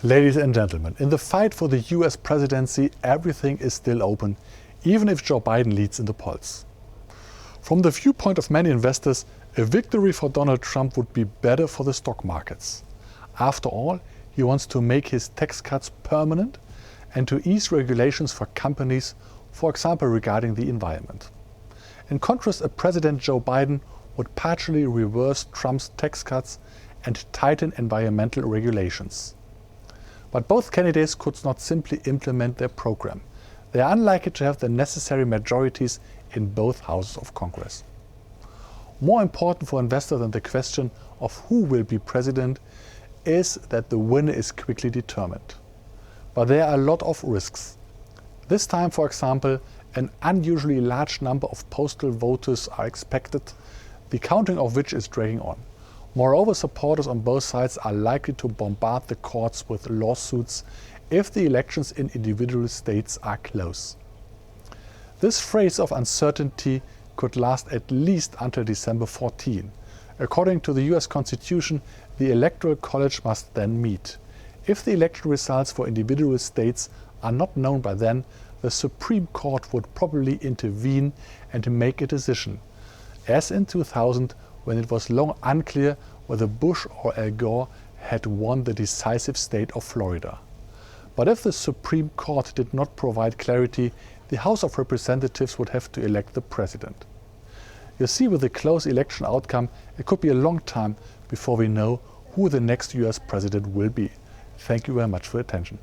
Ladies and gentlemen, in the fight for the US presidency, everything is still open, even if Joe Biden leads in the polls. From the viewpoint of many investors, a victory for Donald Trump would be better for the stock markets. After all, he wants to make his tax cuts permanent and to ease regulations for companies, for example regarding the environment. In contrast, a President Joe Biden would partially reverse Trump's tax cuts and tighten environmental regulations. But both candidates could not simply implement their program. They are unlikely to have the necessary majorities in both houses of Congress. More important for investors than the question of who will be president is that the winner is quickly determined. But there are a lot of risks. This time, for example, an unusually large number of postal voters are expected, the counting of which is dragging on. Moreover, supporters on both sides are likely to bombard the courts with lawsuits if the elections in individual states are close. This phase of uncertainty could last at least until December 14. According to the US Constitution, the Electoral College must then meet. If the election results for individual states are not known by then, the Supreme Court would probably intervene and make a decision, as in 2000, when it was long unclear whether Bush or Al Gore had won the decisive state of Florida. But if the Supreme Court did not provide clarity, the House of Representatives would have to elect the president. You see, with a close election outcome, it could be a long time before we know who the next US president will be. Thank you very much for your attention.